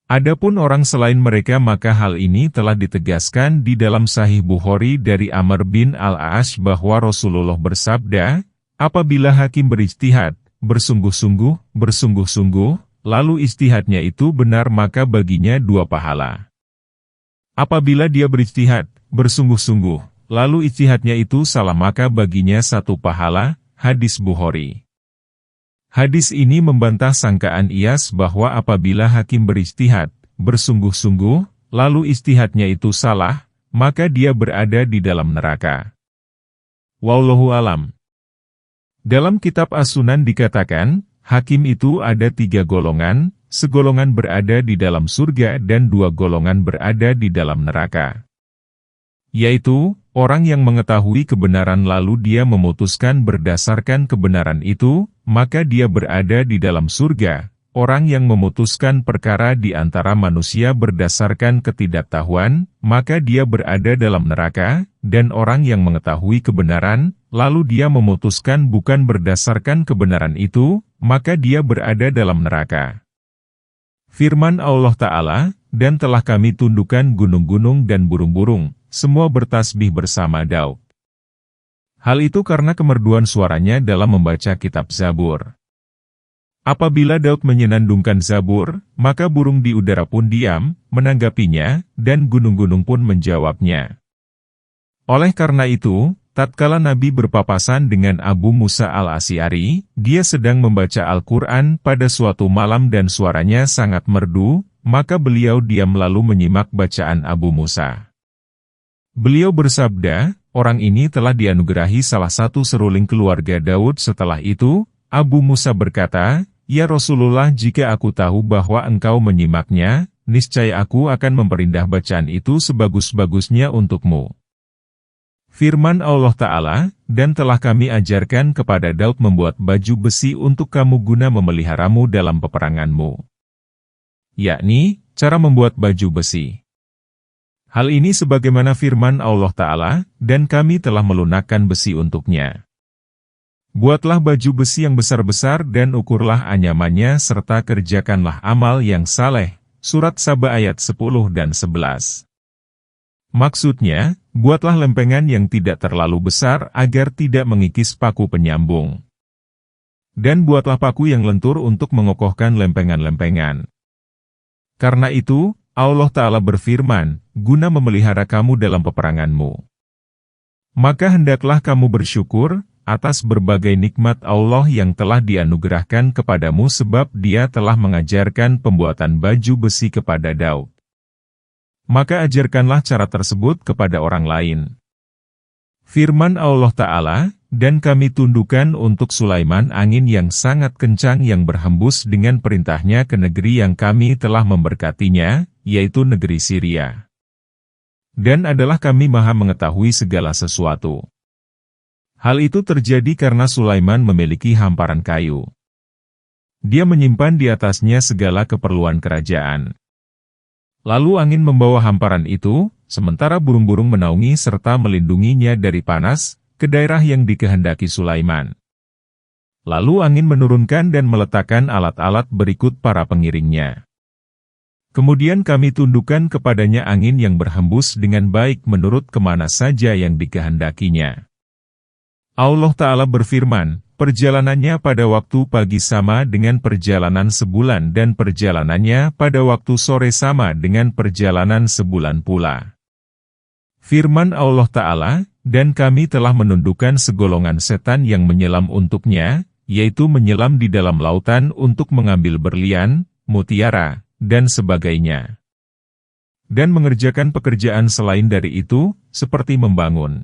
Adapun orang selain mereka maka hal ini telah ditegaskan di dalam Sahih Bukhari dari Amr bin Al-A'ash bahwa Rasulullah bersabda, apabila hakim berijtihad, bersungguh-sungguh, lalu ijtihadnya itu benar maka baginya 2 pahala. Apabila dia berijtihad, bersungguh-sungguh, lalu ijtihadnya itu salah maka baginya 1 pahala, hadis Bukhari. Hadis ini membantah sangkaan Iyas bahwa apabila hakim berijtihad, bersungguh-sungguh, lalu ijtihadnya itu salah, maka dia berada di dalam neraka. Wallahu alam. Dalam kitab As-Sunan dikatakan, hakim itu ada 3 golongan, segolongan berada di dalam surga dan 2 golongan berada di dalam neraka. Yaitu, orang yang mengetahui kebenaran lalu dia memutuskan berdasarkan kebenaran itu, maka dia berada di dalam surga. Orang yang memutuskan perkara di antara manusia berdasarkan ketidaktahuan, maka dia berada dalam neraka, dan orang yang mengetahui kebenaran, lalu dia memutuskan bukan berdasarkan kebenaran itu, maka dia berada dalam neraka. Firman Allah Ta'ala, dan telah kami tundukkan gunung-gunung dan burung-burung, semua bertasbih bersama Daud. Hal itu karena kemerduan suaranya dalam membaca kitab Zabur. Apabila Daud menyenandungkan Zabur, maka burung di udara pun diam, menanggapinya, dan gunung-gunung pun menjawabnya. Oleh karena itu, tatkala Nabi berpapasan dengan Abu Musa al-Asy'ari, dia sedang membaca Al-Quran pada suatu malam dan suaranya sangat merdu, maka beliau diam lalu menyimak bacaan Abu Musa. Beliau bersabda, orang ini telah dianugerahi salah satu seruling keluarga Daud. Setelah itu, Abu Musa berkata, ya Rasulullah, jika aku tahu bahwa engkau menyimaknya, niscaya aku akan memperindah bacaan itu sebagus-bagusnya untukmu. Firman Allah Ta'ala, dan telah kami ajarkan kepada Daud membuat baju besi untuk kamu guna memeliharamu dalam peperanganmu. Yakni, cara membuat baju besi. Hal ini sebagaimana firman Allah Ta'ala, dan kami telah melunakkan besi untuknya. Buatlah baju besi yang besar-besar dan ukurlah anyamannya serta kerjakanlah amal yang saleh. Surat Saba ayat 10 dan 11. Maksudnya, buatlah lempengan yang tidak terlalu besar agar tidak mengikis paku penyambung. Dan buatlah paku yang lentur untuk mengokohkan lempengan-lempengan. Karena itu, Allah Ta'ala berfirman, guna memelihara kamu dalam peperanganmu. Maka hendaklah kamu bersyukur atas berbagai nikmat Allah yang telah dianugerahkan kepadamu sebab Dia telah mengajarkan pembuatan baju besi kepada Daud. Maka ajarkanlah cara tersebut kepada orang lain. Firman Allah Ta'ala, dan kami tundukkan untuk Sulaiman angin yang sangat kencang yang berhembus dengan perintahnya ke negeri yang kami telah memberkatinya, yaitu negeri Syria. Dan adalah kami maha mengetahui segala sesuatu. Hal itu terjadi karena Sulaiman memiliki hamparan kayu. Dia menyimpan di atasnya segala keperluan kerajaan. Lalu angin membawa hamparan itu, sementara burung-burung menaungi serta melindunginya dari panas, ke daerah yang dikehendaki Sulaiman. Lalu angin menurunkan dan meletakkan alat-alat berikut para pengiringnya. Kemudian kami tundukkan kepadanya angin yang berhembus dengan baik menurut kemana saja yang dikehendakinya. Allah Ta'ala berfirman, perjalanannya pada waktu pagi sama dengan perjalanan sebulan dan perjalanannya pada waktu sore sama dengan perjalanan sebulan pula. Firman Allah Ta'ala, dan kami telah menundukkan segolongan setan yang menyelam untuknya, yaitu menyelam di dalam lautan untuk mengambil berlian, mutiara, dan sebagainya. Dan mengerjakan pekerjaan selain dari itu, seperti membangun.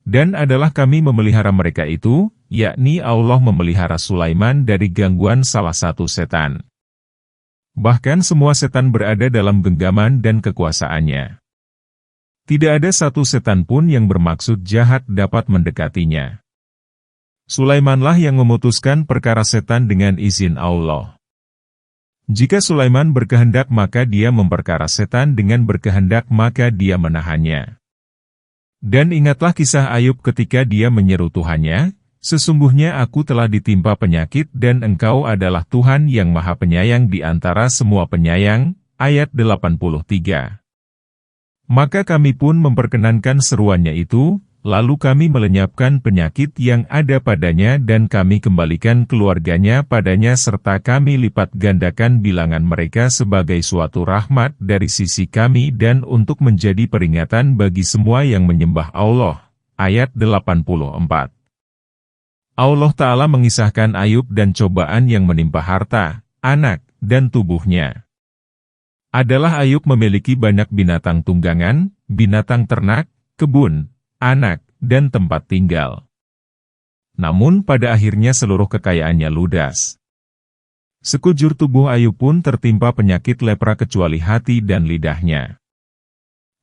Dan adalah kami memelihara mereka itu, yakni Allah memelihara Sulaiman dari gangguan salah satu setan. Bahkan semua setan berada dalam genggaman dan kekuasaannya. Tidak ada satu setan pun yang bermaksud jahat dapat mendekatinya. Sulaimanlah yang memutuskan perkara setan dengan izin Allah. Jika Sulaiman berkehendak maka dia memperkara setan dengan berkehendak maka dia menahannya. Dan ingatlah kisah Ayub ketika dia menyeru Tuhannya, "Sesungguhnya aku telah ditimpa penyakit dan Engkau adalah Tuhan yang Maha Penyayang di antara semua penyayang." Ayat 83. Maka kami pun memperkenankan seruannya itu, lalu kami melenyapkan penyakit yang ada padanya dan kami kembalikan keluarganya padanya serta kami lipat gandakan bilangan mereka sebagai suatu rahmat dari sisi kami dan untuk menjadi peringatan bagi semua yang menyembah Allah. Ayat 84. Allah Ta'ala mengisahkan Ayub dan cobaan yang menimpa harta, anak, dan tubuhnya. Adalah Ayub memiliki banyak binatang tunggangan, binatang ternak, kebun, anak, dan tempat tinggal. Namun pada akhirnya seluruh kekayaannya ludas. Sekujur tubuh Ayub pun tertimpa penyakit lepra kecuali hati dan lidahnya.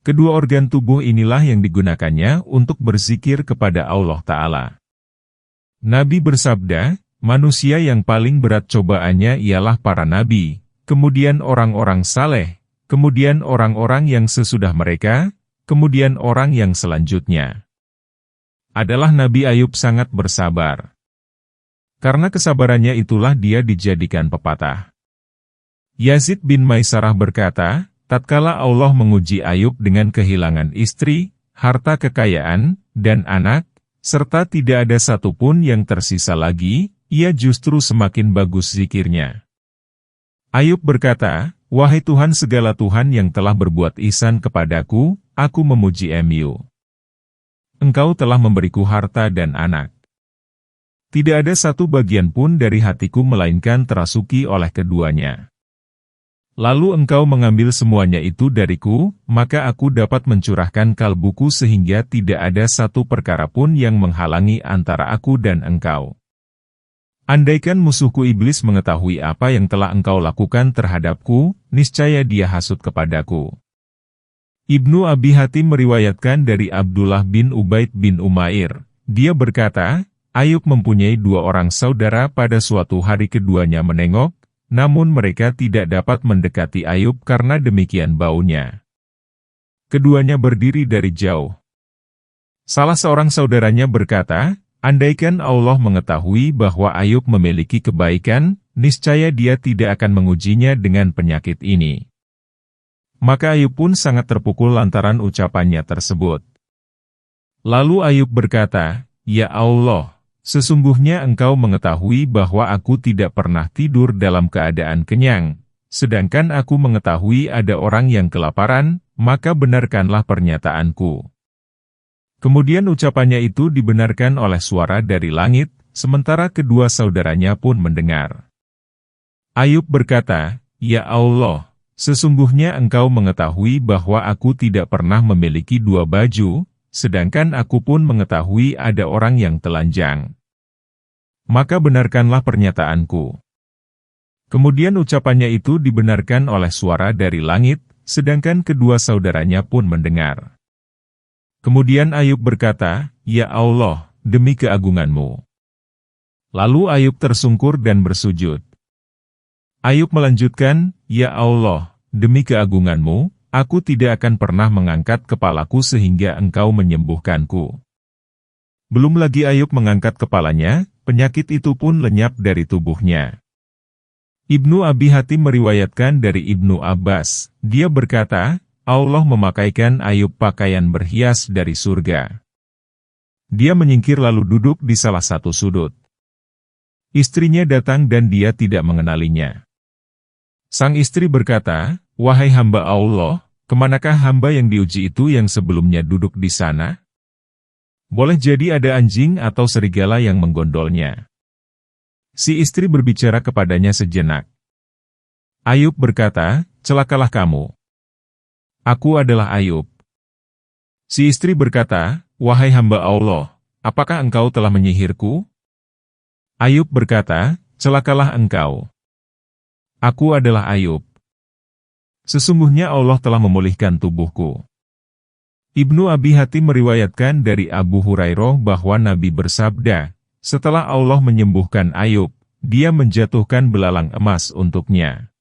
Kedua organ tubuh inilah yang digunakannya untuk berzikir kepada Allah Ta'ala. Nabi bersabda, manusia yang paling berat cobaannya ialah para nabi, kemudian orang-orang saleh, kemudian orang-orang yang sesudah mereka, kemudian orang yang selanjutnya. Adalah Nabi Ayub sangat bersabar. Karena kesabarannya itulah dia dijadikan pepatah. Yazid bin Maisarah berkata, tatkala Allah menguji Ayub dengan kehilangan istri, harta kekayaan, dan anak, serta tidak ada satupun yang tersisa lagi, ia justru semakin bagus zikirnya. Ayub berkata, "Wahai Tuhan segala Tuhan yang telah berbuat ihsan kepadaku, aku memuji-Mu. Engkau telah memberiku harta dan anak. Tidak ada satu bagian pun dari hatiku melainkan terasuki oleh keduanya. Lalu Engkau mengambil semuanya itu dariku, maka aku dapat mencurahkan kalbuku sehingga tidak ada satu perkara pun yang menghalangi antara aku dan Engkau. Andaikan musuhku iblis mengetahui apa yang telah Engkau lakukan terhadapku, niscaya dia hasut kepadaku." Ibnu Abi Hatim meriwayatkan dari Abdullah bin Ubaid bin Umair. Dia berkata, Ayub mempunyai dua orang saudara pada suatu hari keduanya menengok, namun mereka tidak dapat mendekati Ayub karena demikian baunya. Keduanya berdiri dari jauh. Salah seorang saudaranya berkata, andaikan Allah mengetahui bahwa Ayub memiliki kebaikan, niscaya dia tidak akan mengujinya dengan penyakit ini. Maka Ayub pun sangat terpukul lantaran ucapannya tersebut. Lalu Ayub berkata, "Ya Allah, sesungguhnya Engkau mengetahui bahwa aku tidak pernah tidur dalam keadaan kenyang, sedangkan aku mengetahui ada orang yang kelaparan, maka benarkanlah pernyataanku." Kemudian ucapannya itu dibenarkan oleh suara dari langit, sementara kedua saudaranya pun mendengar. Ayub berkata, "Ya Allah, sesungguhnya Engkau mengetahui bahwa aku tidak pernah memiliki dua baju, sedangkan aku pun mengetahui ada orang yang telanjang. Maka benarkanlah pernyataanku." Kemudian ucapannya itu dibenarkan oleh suara dari langit, sedangkan kedua saudaranya pun mendengar. Kemudian Ayub berkata, "Ya Allah, demi keagungan-Mu." Lalu Ayub tersungkur dan bersujud. Ayub melanjutkan, "Ya Allah, demi keagungan-Mu, aku tidak akan pernah mengangkat kepalaku sehingga Engkau menyembuhkanku." Belum lagi Ayub mengangkat kepalanya, penyakit itu pun lenyap dari tubuhnya. Ibnu Abi Hatim meriwayatkan dari Ibnu Abbas, dia berkata, Allah memakaikan Ayub pakaian berhias dari surga. Dia menyingkir lalu duduk di salah satu sudut. Istrinya datang dan dia tidak mengenalinya. Sang istri berkata, "Wahai hamba Allah, kemanakah hamba yang diuji itu yang sebelumnya duduk di sana? Boleh jadi ada anjing atau serigala yang menggondolnya." Si istri berbicara kepadanya sejenak. Ayub berkata, "Celakalah kamu. Aku adalah Ayub." Si istri berkata, "Wahai hamba Allah, apakah engkau telah menyihirku?" Ayub berkata, "Celakalah engkau. Aku adalah Ayub. Sesungguhnya Allah telah memulihkan tubuhku." Ibnu Abi Hatim meriwayatkan dari Abu Hurairah bahwa Nabi bersabda, setelah Allah menyembuhkan Ayub, dia menjatuhkan belalang emas untuknya.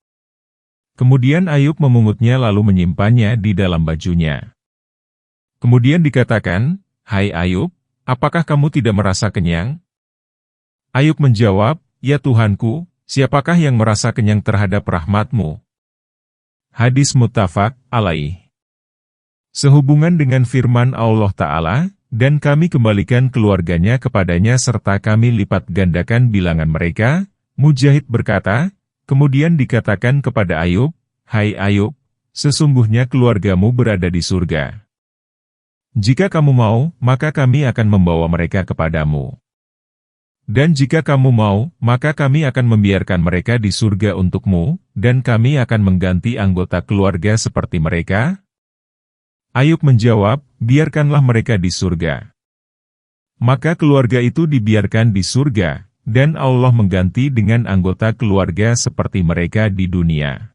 Kemudian Ayub memungutnya lalu menyimpannya di dalam bajunya. Kemudian dikatakan, "Hai Ayub, apakah kamu tidak merasa kenyang?" Ayub menjawab, "Ya Tuhanku, siapakah yang merasa kenyang terhadap rahmat-Mu?" Hadis muttafaq alaih. Sehubungan dengan firman Allah Ta'ala, dan kami kembalikan keluarganya kepadanya serta kami lipat gandakan bilangan mereka, Mujahid berkata, kemudian dikatakan kepada Ayub, "Hai Ayub, sesungguhnya keluargamu berada di surga. Jika kamu mau, maka kami akan membawa mereka kepadamu. Dan jika kamu mau, maka kami akan membiarkan mereka di surga untukmu, dan kami akan mengganti anggota keluarga seperti mereka." Ayub menjawab, "Biarkanlah mereka di surga." Maka keluarga itu dibiarkan di surga, dan Allah mengganti dengan anggota keluarga seperti mereka di dunia.